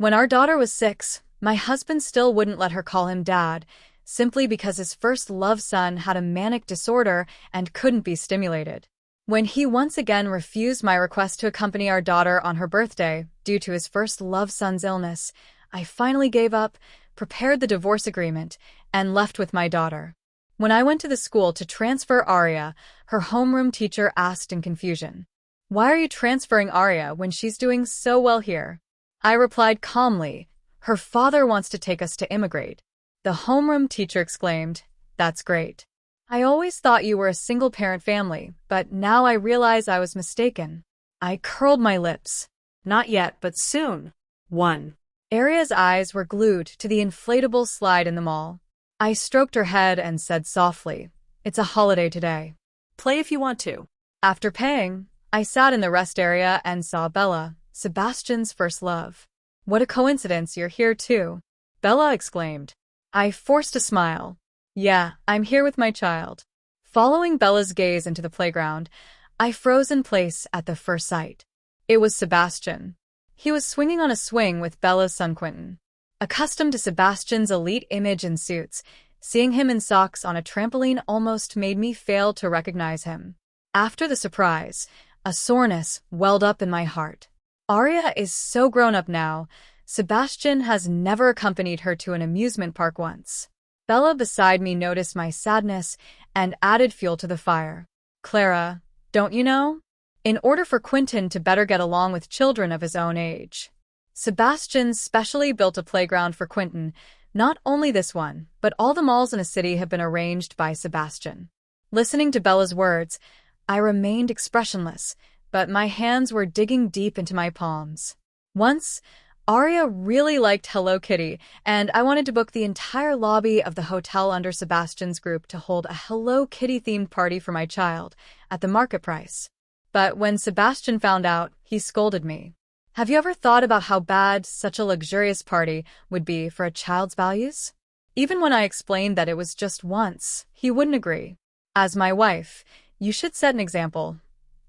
When our daughter was 6, my husband still wouldn't let her call him dad, simply because his first love son had a manic disorder and couldn't be stimulated. When he once again refused my request to accompany our daughter on her birthday due to his first love son's illness, I finally gave up, prepared the divorce agreement, and left with my daughter. When I went to the school to transfer Arya, her homeroom teacher asked in confusion, "Why are you transferring Arya when she's doing so well here?" I replied calmly, "Her father wants to take us to immigrate." The homeroom teacher exclaimed, "That's great. I always thought you were a single-parent family, but now I realize I was mistaken." I curled my lips. Not yet, but soon. 1. Arya's eyes were glued to the inflatable slide in the mall. I stroked her head and said softly, "It's a holiday today. Play if you want to." After paying, I sat in the rest area and saw Bella, Sebastian's first love. "What a coincidence you're here too," Bella exclaimed. I forced a smile. "Yeah, I'm here with my child." Following Bella's gaze into the playground, I froze in place at the first sight. It was Sebastian. He was swinging on a swing with Bella's son Quentin. Accustomed to Sebastian's elite image in suits, seeing him in socks on a trampoline almost made me fail to recognize him. After the surprise, a soreness welled up in my heart. Arya is so grown up now. Sebastian has never accompanied her to an amusement park once. Bella beside me noticed my sadness and added fuel to the fire. "Clara, don't you know? In order for Quentin to better get along with children of his own age, Sebastian specially built a playground for Quentin. Not only this one, but all the malls in a city have been arranged by Sebastian." Listening to Bella's words, I remained expressionless, but my hands were digging deep into my palms. Once, Arya really liked Hello Kitty, and I wanted to book the entire lobby of the hotel under Sebastian's group to hold a Hello Kitty-themed party for my child, at the market price. But when Sebastian found out, he scolded me. "Have you ever thought about how bad such a luxurious party would be for a child's values?" Even when I explained that it was just once, he wouldn't agree. "As my wife, you should set an example.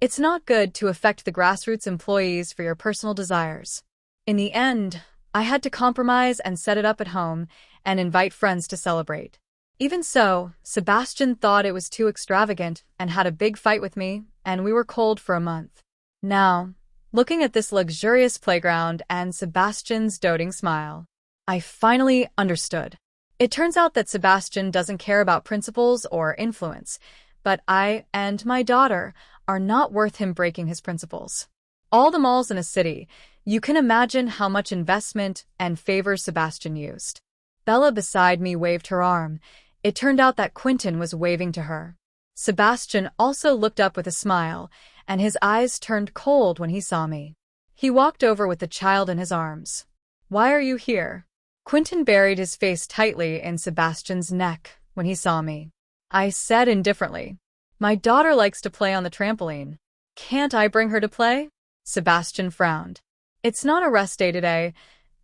It's not good to affect the grassroots employees for your personal desires." In the end, I had to compromise and set it up at home and invite friends to celebrate. Even so, Sebastian thought it was too extravagant and had a big fight with me, and we were cold for a month. Now, looking at this luxurious playground and Sebastian's doting smile, I finally understood. It turns out that Sebastian doesn't care about principles or influence, but I and my daughter are not worth him breaking his principles. All the malls in a city, you can imagine how much investment and favor Sebastian used. Bella beside me waved her arm. It turned out that Quentin was waving to her. Sebastian also looked up with a smile, and his eyes turned cold when he saw me. He walked over with the child in his arms. "Why are you here?" Quentin buried his face tightly in Sebastian's neck when he saw me. I said indifferently, "My daughter likes to play on the trampoline. Can't I bring her to play?" Sebastian frowned. "It's not a rest day today.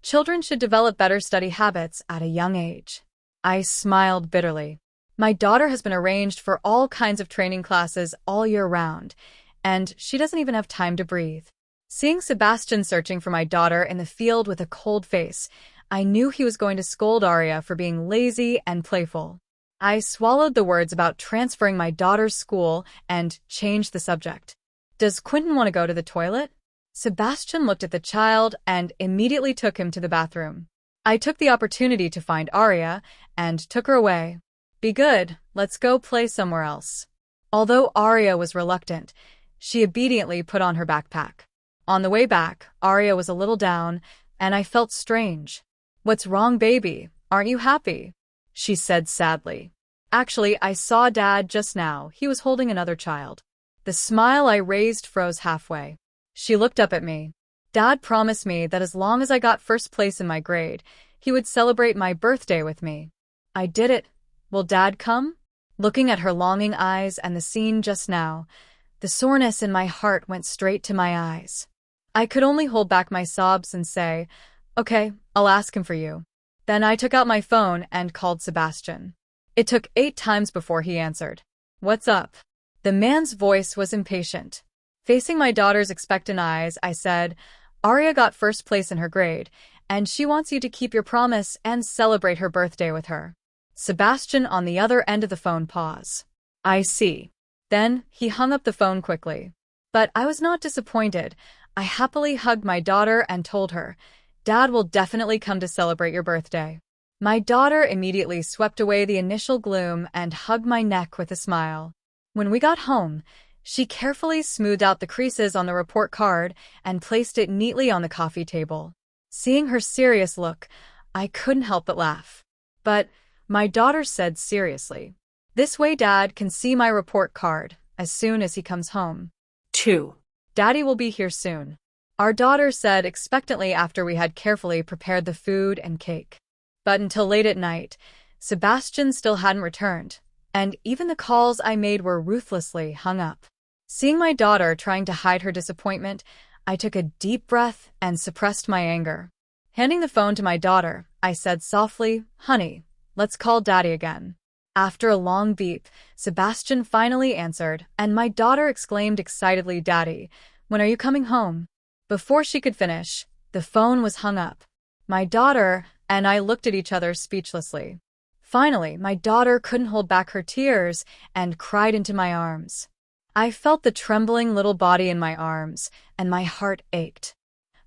Children should develop better study habits at a young age." I smiled bitterly. My daughter has been arranged for all kinds of training classes all year round, and she doesn't even have time to breathe. Seeing Sebastian searching for my daughter in the field with a cold face, I knew he was going to scold Arya for being lazy and playful. I swallowed the words about transferring my daughter's school and changed the subject. "Does Quentin want to go to the toilet?" Sebastian looked at the child and immediately took him to the bathroom. I took the opportunity to find Arya and took her away. "Be good, let's go play somewhere else." Although Arya was reluctant, she obediently put on her backpack. On the way back, Arya was a little down, and I felt strange. "What's wrong, baby? Aren't you happy?" she said sadly. "Actually, I saw Dad just now. He was holding another child." The smile I raised froze halfway. She looked up at me. "Dad promised me that as long as I got first place in my grade, he would celebrate my birthday with me. I did it. Will Dad come?" Looking at her longing eyes and the scene just now, the soreness in my heart went straight to my eyes. I could only hold back my sobs and say, "Okay, I'll ask him for you." Then I took out my phone and called Sebastian. It took 8 times before he answered. "What's up?" The man's voice was impatient. Facing my daughter's expectant eyes, I said, "Arya got first place in her grade, and she wants you to keep your promise and celebrate her birthday with her. Sebastian on the other end of the phone paused. I see. Then he hung up the phone quickly. But I was not disappointed. I happily hugged my daughter and told her, Dad will definitely come to celebrate your birthday. My daughter immediately swept away the initial gloom and hugged my neck with a smile. When we got home, she carefully smoothed out the creases on the report card and placed it neatly on the coffee table. Seeing her serious look, I couldn't help but laugh. But my daughter said seriously, this way Dad can see my report card as soon as he comes home. 2. Daddy will be here soon. Our daughter said expectantly after we had carefully prepared the food and cake. But until late at night, Sebastian still hadn't returned, and even the calls I made were ruthlessly hung up. Seeing my daughter trying to hide her disappointment, I took a deep breath and suppressed my anger. Handing the phone to my daughter, I said softly, Honey, let's call Daddy again. After a long beep, Sebastian finally answered, and my daughter exclaimed excitedly, Daddy, when are you coming home? Before she could finish, the phone was hung up. My daughter and I looked at each other speechlessly. Finally, my daughter couldn't hold back her tears and cried into my arms. I felt the trembling little body in my arms, and my heart ached.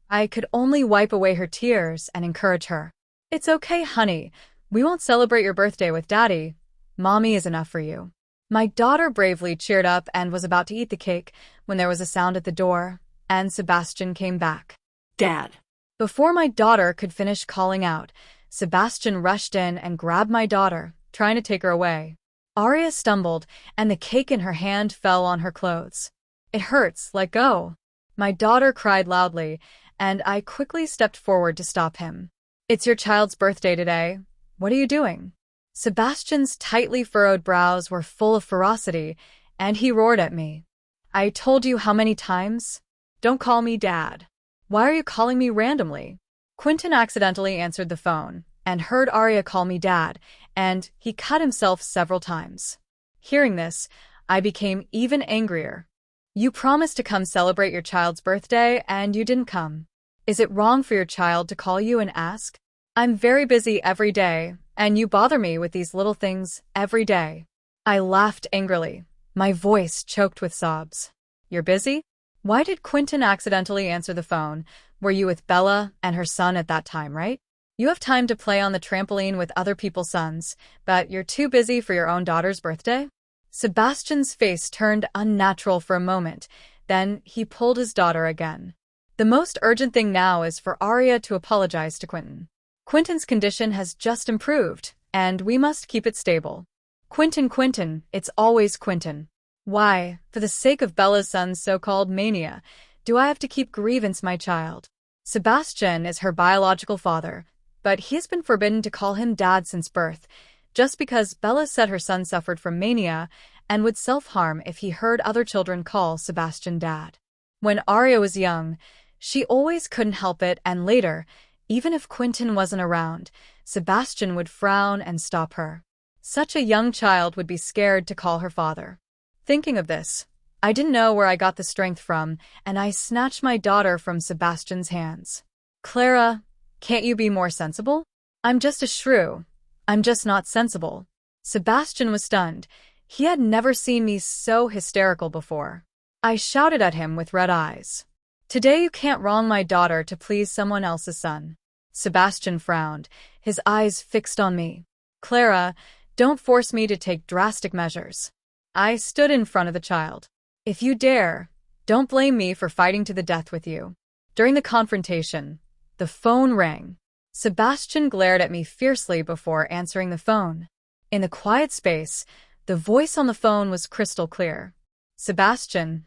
I could only wipe away her tears and encourage her. It's okay, honey. We won't celebrate your birthday with Daddy. Mommy is enough for you. My daughter bravely cheered up and was about to eat the cake when there was a sound at the door, and Sebastian came back. Dad. Before my daughter could finish calling out, Sebastian rushed in and grabbed my daughter, trying to take her away. Aria stumbled, and the cake in her hand fell on her clothes. It hurts, let go. My daughter cried loudly, and I quickly stepped forward to stop him. It's your child's birthday today. What are you doing? Sebastian's tightly furrowed brows were full of ferocity, and he roared at me. I told you how many times? Don't call me Dad. Why are you calling me randomly? Quentin accidentally answered the phone and heard Aria call me Dad, and he cut himself several times. Hearing this, I became even angrier. You promised to come celebrate your child's birthday, and you didn't come. Is it wrong for your child to call you and ask? I'm very busy every day, and you bother me with these little things every day. I laughed angrily, my voice choked with sobs. You're busy? Why did Quentin accidentally answer the phone? Were you with Bella and her son at that time, right? You have time to play on the trampoline with other people's sons, but you're too busy for your own daughter's birthday? Sebastian's face turned unnatural for a moment, then he pulled his daughter again. The most urgent thing now is for Aria to apologize to Quentin. Quentin's condition has just improved, and we must keep it stable. Quentin, it's always Quentin. Why, for the sake of Bella's son's so-called mania, do I have to keep grievance my child? Sebastian is her biological father, but he has been forbidden to call him Dad since birth, just because Bella said her son suffered from mania and would self-harm if he heard other children call Sebastian Dad. When Aria was young, she always couldn't help it, and later, even if Quentin wasn't around, Sebastian would frown and stop her. Such a young child would be scared to call her father. Thinking of this, I didn't know where I got the strength from, and I snatched my daughter from Sebastian's hands. Clara, can't you be more sensible? I'm just a shrew. I'm just not sensible. Sebastian was stunned. He had never seen me so hysterical before. I shouted at him with red eyes. Today you can't wrong my daughter to please someone else's son. Sebastian frowned, his eyes fixed on me. Clara, don't force me to take drastic measures. I stood in front of the child. If you dare, don't blame me for fighting to the death with you. During the confrontation, the phone rang. Sebastian glared at me fiercely before answering the phone. In the quiet space, the voice on the phone was crystal clear. Sebastian,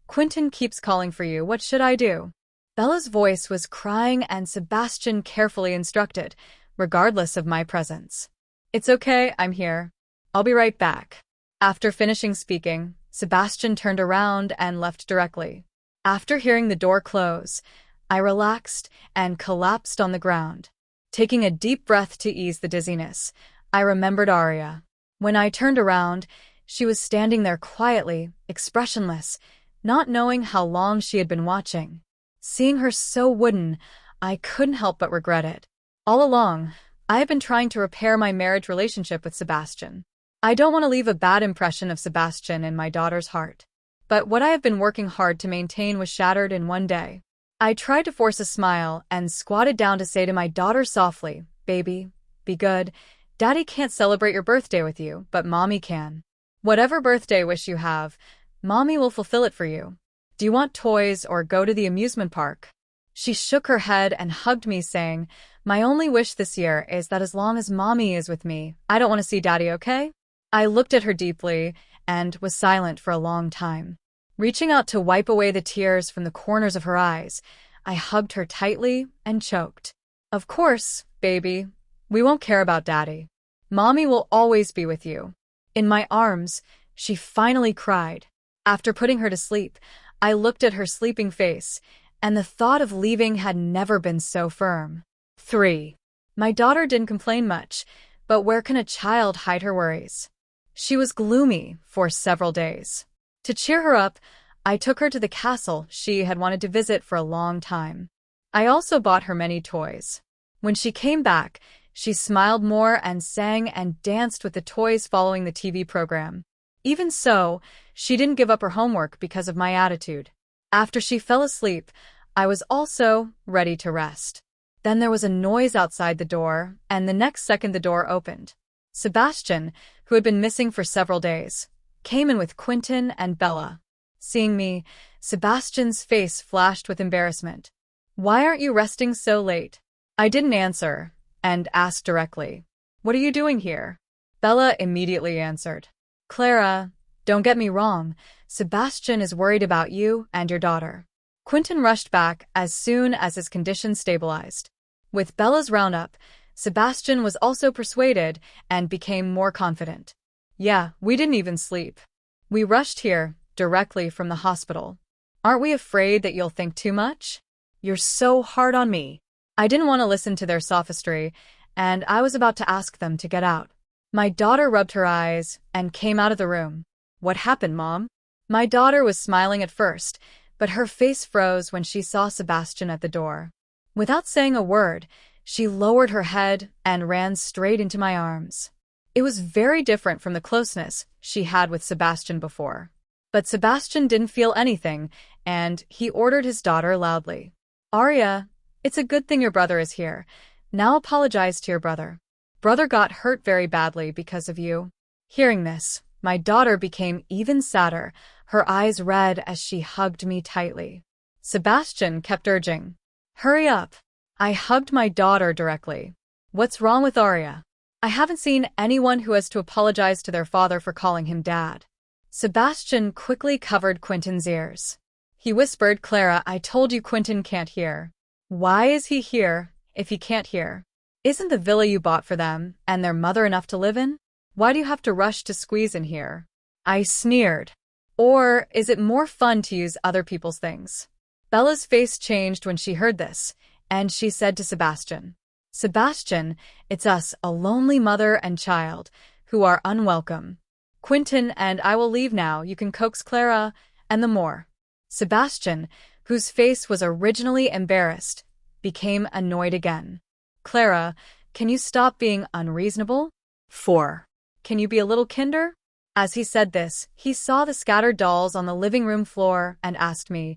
Quentin keeps calling for you. What should I do? Bella's voice was crying, and Sebastian carefully instructed, regardless of my presence. It's okay, I'm here. I'll be right back. After finishing speaking, Sebastian turned around and left directly. After hearing the door close, I relaxed and collapsed on the ground. Taking a deep breath to ease the dizziness, I remembered Aria. When I turned around, she was standing there quietly, expressionless, not knowing how long she had been watching. Seeing her so wooden, I couldn't help but regret it. All along, I have been trying to repair my marriage relationship with Sebastian. I don't want to leave a bad impression of Sebastian in my daughter's heart. But what I have been working hard to maintain was shattered in one day. I tried to force a smile and squatted down to say to my daughter softly, "Baby, be good. Daddy can't celebrate your birthday with you, but Mommy can. Whatever birthday wish you have, Mommy will fulfill it for you. Do you want toys or go to the amusement park?" She shook her head and hugged me, saying, "My only wish this year is that as long as Mommy is with me, I don't want to see Daddy, okay?" I looked at her deeply and was silent for a long time. Reaching out to wipe away the tears from the corners of her eyes, I hugged her tightly and choked. "Of course, baby. We won't care about Daddy. Mommy will always be with you." In my arms, she finally cried. After putting her to sleep, I looked at her sleeping face, and the thought of leaving had never been so firm. 3. My daughter didn't complain much, but where can a child hide her worries? She was gloomy for several days. To cheer her up, I took her to the castle she had wanted to visit for a long time. I also bought her many toys. When she came back, she smiled more and sang and danced with the toys following the TV program. Even so, she didn't give up her homework because of my attitude. After she fell asleep, I was also ready to rest. Then there was a noise outside the door, and the next second the door opened. Sebastian, who had been missing for several days, came in with Quentin and Bella. Seeing me, Sebastian's face flashed with embarrassment. "Why aren't you resting so late?" I didn't answer, and asked directly, "What are you doing here?" Bella immediately answered, "Clara, don't get me wrong, Sebastian is worried about you and your daughter." Quentin rushed back as soon as his condition stabilized. With Bella's roundup, Sebastian was also persuaded and became more confident. "Yeah, we didn't even sleep. We rushed here directly from the hospital. Aren't we afraid that you'll think too much? You're so hard on me." I didn't want to listen to their sophistry, and I was about to ask them to get out. My daughter rubbed her eyes and came out of the room. "What happened, Mom?" My daughter was smiling at first, but her face froze when she saw Sebastian at the door. Without saying a word, she lowered her head and ran straight into my arms. It was very different from the closeness she had with Sebastian before. But Sebastian didn't feel anything, and he ordered his daughter loudly, "Arya, it's a good thing your brother is here. Now apologize to your brother. Brother got hurt very badly because of you." Hearing this, my daughter became even sadder, her eyes red as she hugged me tightly. Sebastian kept urging, "Hurry up." I hugged my daughter directly. "What's wrong with Arya? I haven't seen anyone who has to apologize to their father for calling him dad." Sebastian quickly covered Quentin's ears. He whispered, "Clara, I told you Quentin can't hear." "Why is he here if he can't hear? Isn't the villa you bought for them and their mother enough to live in? Why do you have to rush to squeeze in here?" I sneered. "Or is it more fun to use other people's things?" Bella's face changed when she heard this, and she said to Sebastian, "Sebastian, it's us, a lonely mother and child, who are unwelcome. Quentin and I will leave now. You can coax Clara and the more." Sebastian, whose face was originally embarrassed, became annoyed again. "Clara, can you stop being unreasonable? 4. Can you be a little kinder?" As he said this, he saw the scattered dolls on the living room floor and asked me,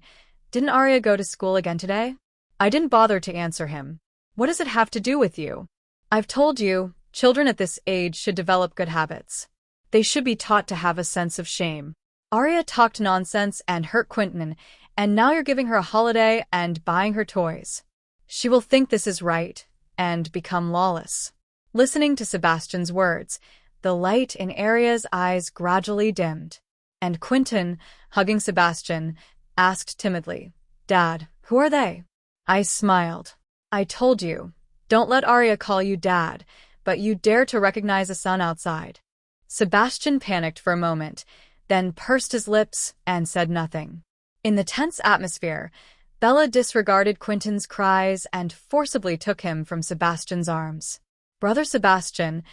"Didn't Arya go to school again today?" I didn't bother to answer him. "What does it have to do with you? I've told you, children at this age should develop good habits. They should be taught to have a sense of shame. Arya talked nonsense and hurt Quentin, and now you're giving her a holiday and buying her toys. She will think this is right and become lawless." Listening to Sebastian's words, the light in Arya's eyes gradually dimmed, and Quentin, hugging Sebastian, asked timidly, "Dad, who are they?" I smiled. "I told you, don't let Arya call you Dad, but you dare to recognize a son outside." Sebastian panicked for a moment, then pursed his lips and said nothing. In the tense atmosphere, Bella disregarded Quentin's cries and forcibly took him from Sebastian's arms. "Brother Sebastian,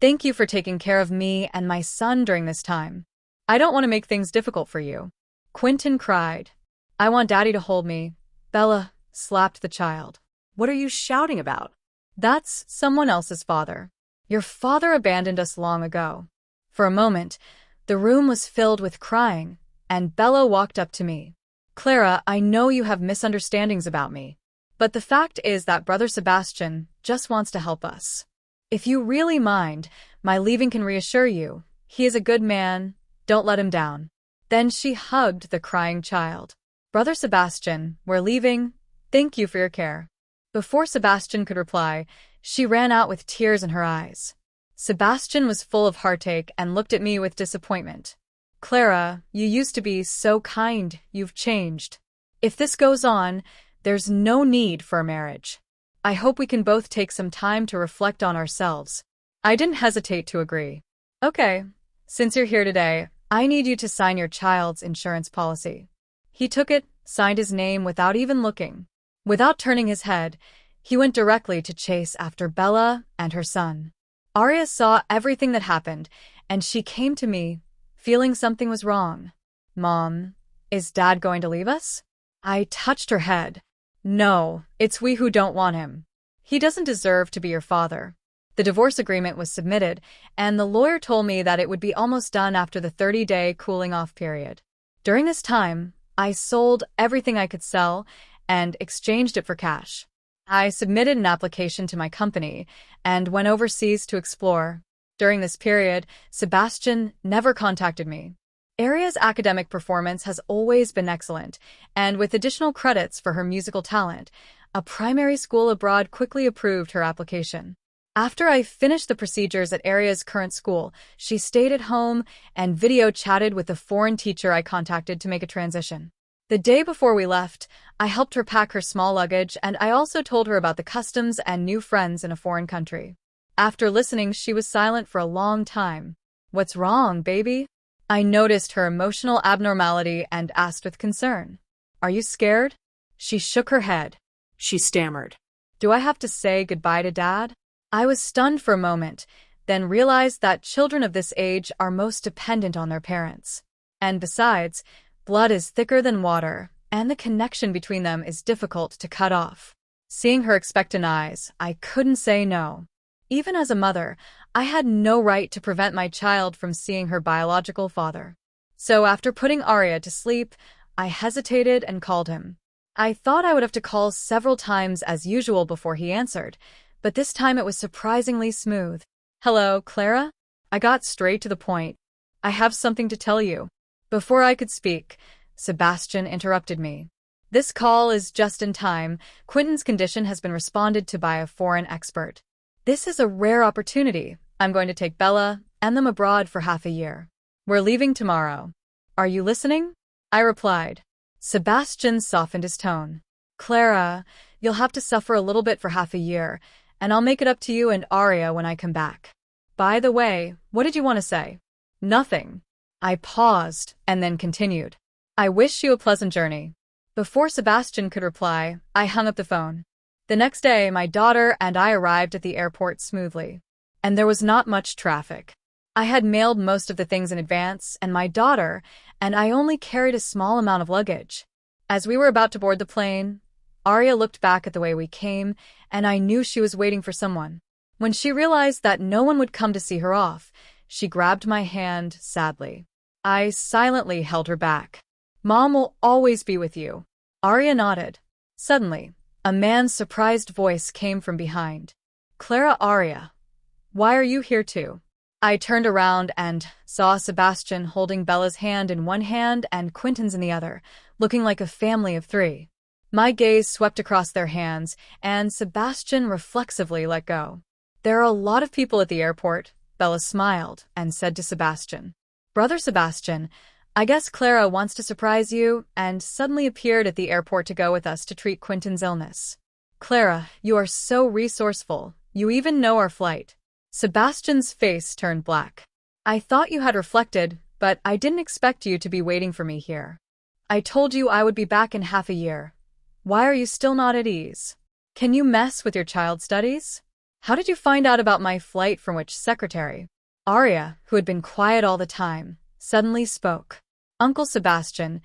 thank you for taking care of me and my son during this time. I don't want to make things difficult for you." Quentin cried, "I want Daddy to hold me." Bella slapped the child. What are you shouting about? That's someone else's father. Your father abandoned us long ago. For a moment, the room was filled with crying, and Bella walked up to me. Clara, I know you have misunderstandings about me, but the fact is that Brother Sebastian just wants to help us. If you really mind, my leaving can reassure you. He is a good man. Don't let him down. Then she hugged the crying child. Brother Sebastian, we're leaving. Thank you for your care. Before Sebastian could reply, she ran out with tears in her eyes. Sebastian was full of heartache and looked at me with disappointment. Clara, you used to be so kind. You've changed. If this goes on, there's no need for a marriage. I hope we can both take some time to reflect on ourselves. I didn't hesitate to agree. Okay, since you're here today, I need you to sign your child's insurance policy. He took it, signed his name without even looking. Without turning his head, he went directly to chase after Bella and her son. Arya saw everything that happened, and she came to me, feeling something was wrong. Mom, is Dad going to leave us? I touched her head. No, it's we who don't want him. He doesn't deserve to be your father. The divorce agreement was submitted, and the lawyer told me that it would be almost done after the 30-day cooling-off period. During this time, I sold everything I could sell and exchanged it for cash. I submitted an application to my company and went overseas to explore. During this period, Sebastian never contacted me. Arya's academic performance has always been excellent, and with additional credits for her musical talent, a primary school abroad quickly approved her application. After I finished the procedures at Arya's current school, she stayed at home and video chatted with the foreign teacher I contacted to make a transition. The day before we left, I helped her pack her small luggage, and I also told her about the customs and new friends in a foreign country. After listening, she was silent for a long time. What's wrong, baby? I noticed her emotional abnormality and asked with concern. Are you scared? She shook her head. She stammered. Do I have to say goodbye to Dad? I was stunned for a moment, then realized that children of this age are most dependent on their parents. And besides, blood is thicker than water, and the connection between them is difficult to cut off. Seeing her expectant eyes, I couldn't say no. Even as a mother, I had no right to prevent my child from seeing her biological father. So after putting Arya to sleep, I hesitated and called him. I thought I would have to call several times as usual before he answered, but this time it was surprisingly smooth. Hello, Clara? I got straight to the point. I have something to tell you. Before I could speak, Sebastian interrupted me. This call is just in time. Quentin's condition has been responded to by a foreign expert. This is a rare opportunity. I'm going to take Bella and them abroad for half a year. We're leaving tomorrow. Are you listening? I replied. Sebastian softened his tone. Clara, you'll have to suffer a little bit for half a year, and I'll make it up to you and Arya when I come back. By the way, what did you want to say? Nothing. I paused and then continued. I wish you a pleasant journey. Before Sebastian could reply, I hung up the phone. The next day, my daughter and I arrived at the airport smoothly. And there was not much traffic. I had mailed most of the things in advance, and my daughter and I only carried a small amount of luggage. As we were about to board the plane, Arya looked back at the way we came, and I knew she was waiting for someone. When she realized that no one would come to see her off, she grabbed my hand sadly. I silently held her back. Mom will always be with you. Arya nodded. Suddenly, a man's surprised voice came from behind. Clara, Arya, why are you here too? I turned around and saw Sebastian holding Bella's hand in one hand and Quentin's in the other, looking like a family of three. My gaze swept across their hands, and Sebastian reflexively let go. There are a lot of people at the airport, Bella smiled and said to Sebastian. Brother Sebastian, I guess Clara wants to surprise you and suddenly appeared at the airport to go with us to treat Quentin's illness. Clara, you are so resourceful. You even know our flight. Sebastian's face turned black. I thought you had reflected, but I didn't expect you to be waiting for me here. I told you I would be back in half a year. Why are you still not at ease? Can you mess with your child's studies? How did you find out about my flight from which secretary? Arya, who had been quiet all the time, suddenly spoke. Uncle Sebastian,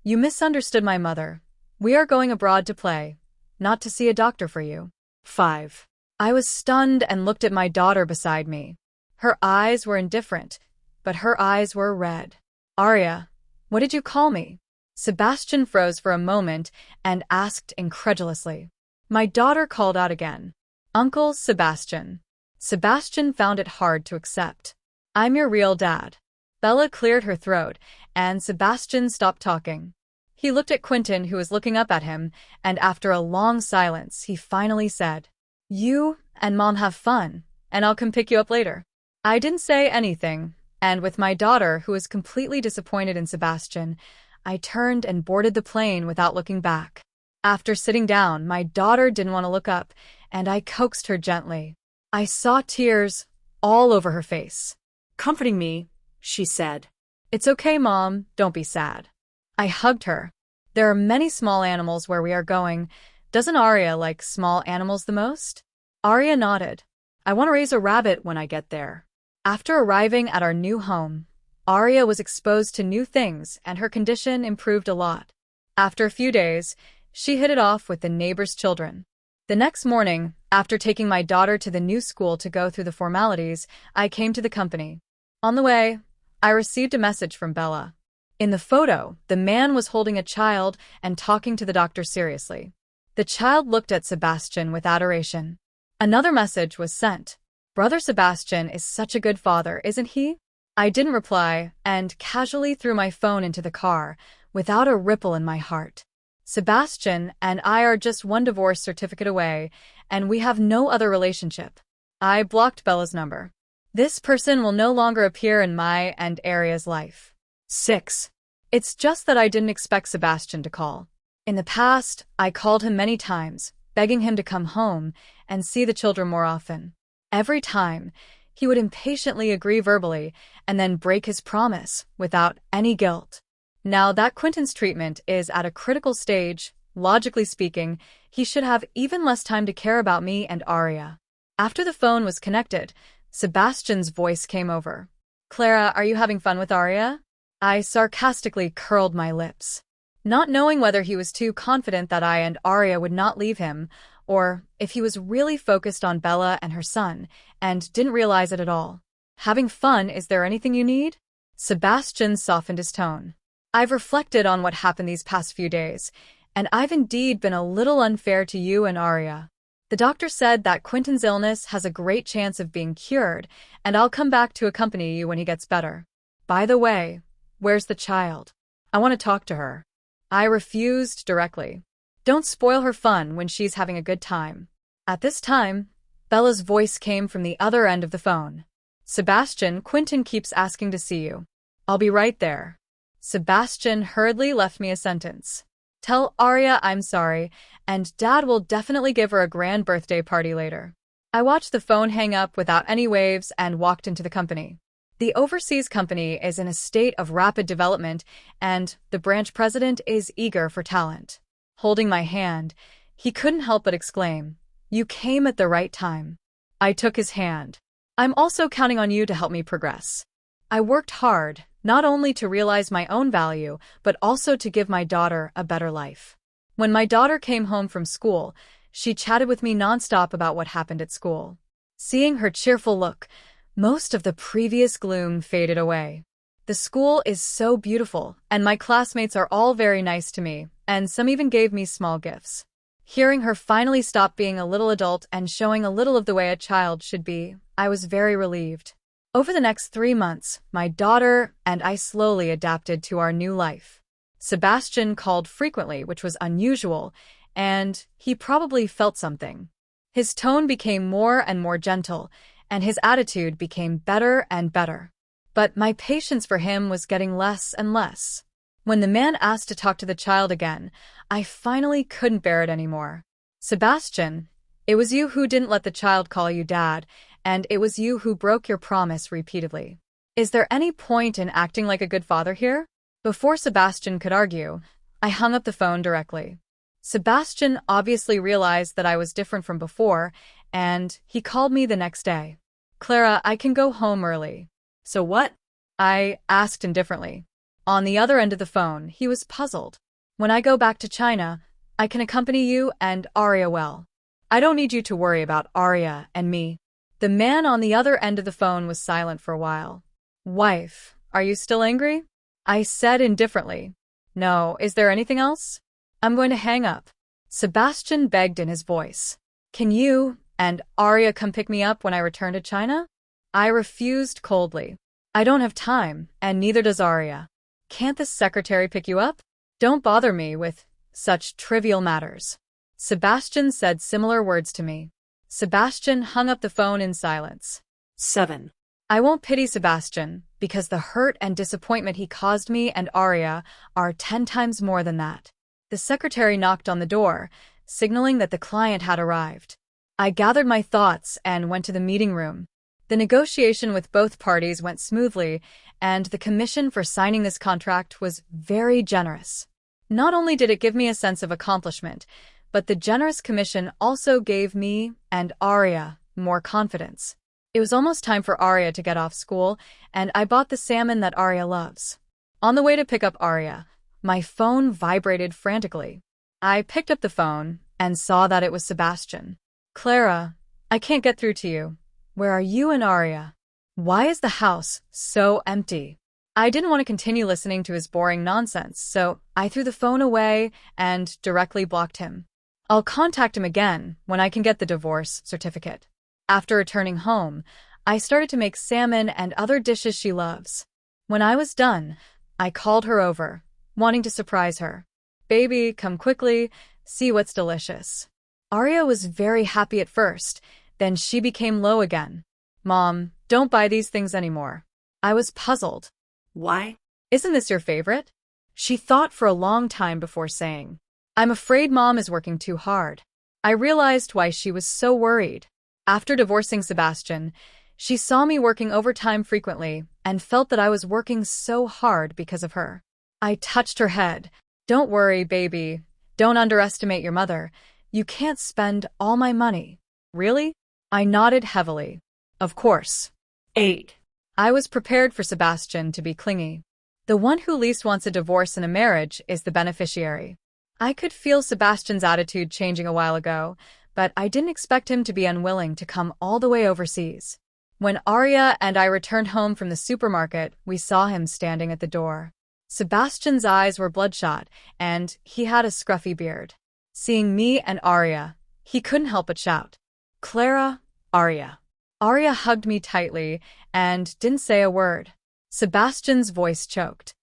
you misunderstood my mother. We are going abroad to play. not to see a doctor for you. 5. I was stunned and looked at my daughter beside me. Her eyes were indifferent, but her eyes were red. Arya, what did you call me? Sebastian froze for a moment and asked incredulously. My daughter called out again. Uncle Sebastian. Sebastian found it hard to accept. I'm your real dad. Bella cleared her throat, and Sebastian stopped talking. He looked at Quentin, who was looking up at him, and after a long silence, he finally said, You and Mom have fun, and I'll come pick you up later. I didn't say anything, and with my daughter, who was completely disappointed in Sebastian, I turned and boarded the plane without looking back. After sitting down, my daughter didn't want to look up, and I coaxed her gently. I saw tears all over her face. Comforting me, she said. It's okay, Mom, don't be sad. I hugged her. There are many small animals where we are going. Doesn't Arya like small animals the most? Arya nodded. I want to raise a rabbit when I get there. After arriving at our new home, Arya was exposed to new things and her condition improved a lot. After a few days, she hit it off with the neighbor's children. The next morning, after taking my daughter to the new school to go through the formalities, I came to the company. On the way, I received a message from Bella. In the photo, the man was holding a child and talking to the doctor seriously. The child looked at Sebastian with adoration. Another message was sent. Brother Sebastian is such a good father, isn't he? I didn't reply and casually threw my phone into the car, without a ripple in my heart. Sebastian and I are just one divorce certificate away, and we have no other relationship. I blocked Bella's number. This person will no longer appear in my and Arya's life. 6. It's just that I didn't expect Sebastian to call. In the past, I called him many times, begging him to come home and see the children more often. Every time, he would impatiently agree verbally and then break his promise without any guilt. Now that Quentin's treatment is at a critical stage, logically speaking, he should have even less time to care about me and Arya. After the phone was connected, Sebastian's voice came over. Clara, are you having fun with Arya? I sarcastically curled my lips. Not knowing whether he was too confident that I and Arya would not leave him, or if he was really focused on Bella and her son, and didn't realize it at all. Having fun, is there anything you need? Sebastian softened his tone. I've reflected on what happened these past few days, and I've indeed been a little unfair to you and Arya. The doctor said that Quentin's illness has a great chance of being cured, and I'll come back to accompany you when he gets better. By the way, where's the child? I want to talk to her. I refused directly. Don't spoil her fun when she's having a good time. At this time, Bella's voice came from the other end of the phone. Sebastian, Quentin keeps asking to see you. I'll be right there. Sebastian hurriedly left me a sentence. Tell Arya I'm sorry, and Dad will definitely give her a grand birthday party later. I watched the phone hang up without any waves and walked into the company. The overseas company is in a state of rapid development, and the branch president is eager for talent. Holding my hand, he couldn't help but exclaim, You came at the right time. I took his hand. I'm also counting on you to help me progress. I worked hard, not only to realize my own value, but also to give my daughter a better life. When my daughter came home from school, she chatted with me nonstop about what happened at school. Seeing her cheerful look, most of the previous gloom faded away. The school is so beautiful, and my classmates are all very nice to me, and some even gave me small gifts. Hearing her finally stop being a little adult and showing a little of the way a child should be, I was very relieved. Over the next 3 months, my daughter and I slowly adapted to our new life. Sebastian called frequently, which was unusual, and he probably felt something. His tone became more and more gentle, and his attitude became better and better. But my patience for him was getting less and less. When the man asked to talk to the child again, I finally couldn't bear it anymore. Sebastian, it was you who didn't let the child call you Dad, and it was you who broke your promise repeatedly. Is there any point in acting like a good father here? Before Sebastian could argue, I hung up the phone directly. Sebastian obviously realized that I was different from before, and he called me the next day. Clara, I can go home early. So what? I asked indifferently. On the other end of the phone, he was puzzled. When I go back to China, I can accompany you and Arya well. I don't need you to worry about Arya and me. The man on the other end of the phone was silent for a while. Wife, are you still angry? I said indifferently. No, is there anything else? I'm going to hang up. Sebastian begged in his voice. Can you and Arya come pick me up when I return to China? I refused coldly. I don't have time, and neither does Arya. Can't the secretary pick you up? Don't bother me with such trivial matters. Sebastian said similar words to me. Sebastian hung up the phone in silence. 7. I won't pity Sebastian, because the hurt and disappointment he caused me and Arya are 10 times more than that. The secretary knocked on the door, signaling that the client had arrived. I gathered my thoughts and went to the meeting room. The negotiation with both parties went smoothly, and the commission for signing this contract was very generous. Not only did it give me a sense of accomplishment, but the generous commission also gave me and Arya more confidence. It was almost time for Arya to get off school, and I bought the salmon that Arya loves. On the way to pick up Arya, my phone vibrated frantically. I picked up the phone and saw that it was Sebastian. Clara, I can't get through to you. Where are you and Arya? Why is the house so empty? I didn't want to continue listening to his boring nonsense, so I threw the phone away and directly blocked him. I'll contact him again when I can get the divorce certificate. After returning home, I started to make salmon and other dishes she loves. When I was done, I called her over, wanting to surprise her. Baby, come quickly, see what's delicious. Arya was very happy at first, then she became low again. Mom, don't buy these things anymore. I was puzzled. Why? Isn't this your favorite? She thought for a long time before saying. I'm afraid Mom is working too hard. I realized why she was so worried. After divorcing Sebastian, she saw me working overtime frequently and felt that I was working so hard because of her. I touched her head. Don't worry, baby. Don't underestimate your mother. You can't spend all my money. Really? I nodded heavily. Of course. 8. I was prepared for Sebastian to be clingy. The one who least wants a divorce in a marriage is the beneficiary. I could feel Sebastian's attitude changing a while ago, but I didn't expect him to be unwilling to come all the way overseas. When Arya and I returned home from the supermarket, we saw him standing at the door. Sebastian's eyes were bloodshot, and he had a scruffy beard. Seeing me and Arya, he couldn't help but shout, Clara, Arya. Arya hugged me tightly and didn't say a word. Sebastian's voice choked.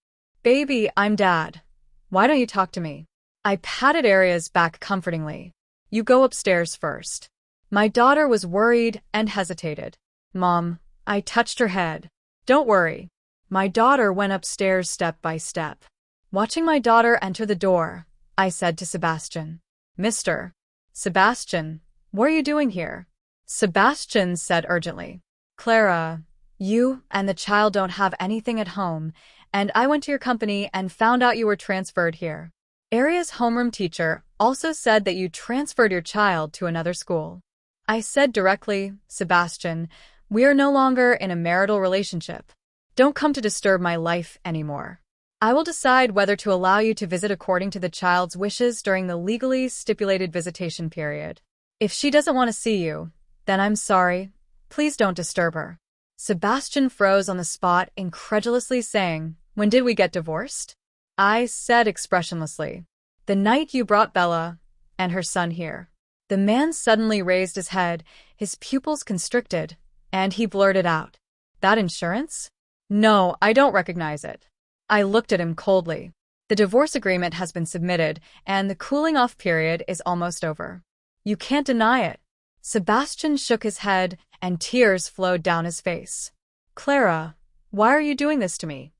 Baby, I'm Dad. Why don't you talk to me? I patted Arya's back comfortingly. You go upstairs first. My daughter was worried and hesitated. Mom, I touched her head. Don't worry. My daughter went upstairs step by step. Watching my daughter enter the door, I said to Sebastian, Mr. Sebastian, what are you doing here? Sebastian said urgently, Clara, you and the child don't have anything at home, and I went to your company and found out you were transferred here. Arya's homeroom teacher also said that you transferred your child to another school. I said directly, Sebastian, we are no longer in a marital relationship. Don't come to disturb my life anymore. I will decide whether to allow you to visit according to the child's wishes during the legally stipulated visitation period. If she doesn't want to see you, then I'm sorry. Please don't disturb her. Sebastian froze on the spot, incredulously saying, When did we get divorced? I said expressionlessly, The night you brought Bella and her son here. The man suddenly raised his head, his pupils constricted, and he blurted out, That insurance? No, I don't recognize it. I looked at him coldly. The divorce agreement has been submitted, and the cooling-off period is almost over. You can't deny it. Sebastian shook his head, and tears flowed down his face. Clara, why are you doing this to me?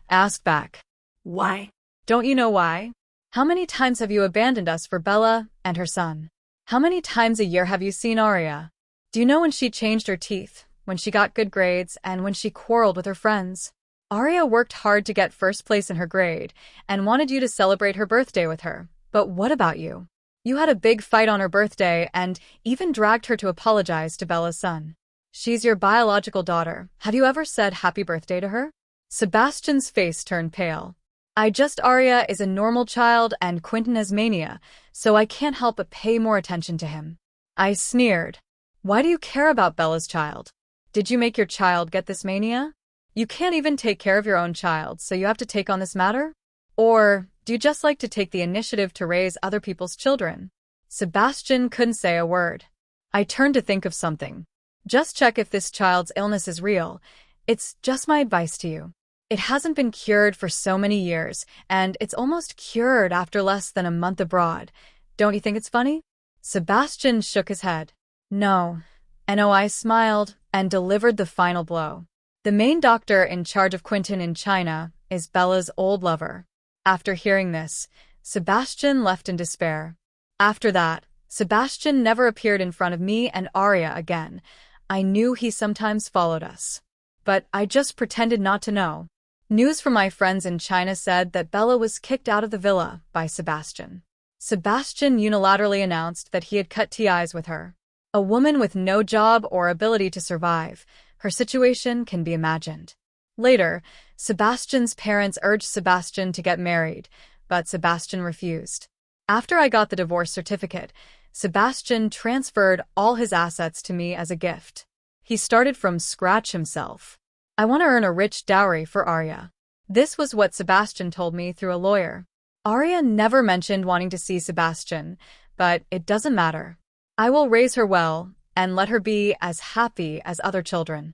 Asked back. Why? Don't you know why? How many times have you abandoned us for Bella and her son? How many times a year have you seen Arya? Do you know when she changed her teeth, when she got good grades, and when she quarreled with her friends? Arya worked hard to get first place in her grade and wanted you to celebrate her birthday with her. But what about you? You had a big fight on her birthday and even dragged her to apologize to Bella's son. She's your biological daughter. Have you ever said happy birthday to her? Sebastian's face turned pale. Arya is a normal child and Quentin has mania, so I can't help but pay more attention to him. I sneered. Why do you care about Bella's child? Did you make your child get this mania? You can't even take care of your own child, so you have to take on this matter? Or do you just like to take the initiative to raise other people's children? Sebastian couldn't say a word. I turned to think of something. Just check if this child's illness is real. It's just my advice to you. It hasn't been cured for so many years, and it's almost cured after less than a month abroad. Don't you think it's funny? Sebastian shook his head. No. I smiled and delivered the final blow. The main doctor in charge of Quentin in China is Bella's old lover. After hearing this, Sebastian left in despair. After that, Sebastian never appeared in front of me and Arya again. I knew he sometimes followed us. But I just pretended not to know. News from my friends in China said that Bella was kicked out of the villa by Sebastian. Sebastian unilaterally announced that he had cut ties with her. A woman with no job or ability to survive, her situation can be imagined. Later, Sebastian's parents urged Sebastian to get married, but Sebastian refused. After I got the divorce certificate, Sebastian transferred all his assets to me as a gift. He started from scratch himself. I want to earn a rich dowry for Arya. This was what Sebastian told me through a lawyer. Arya never mentioned wanting to see Sebastian, but it doesn't matter. I will raise her well and let her be as happy as other children.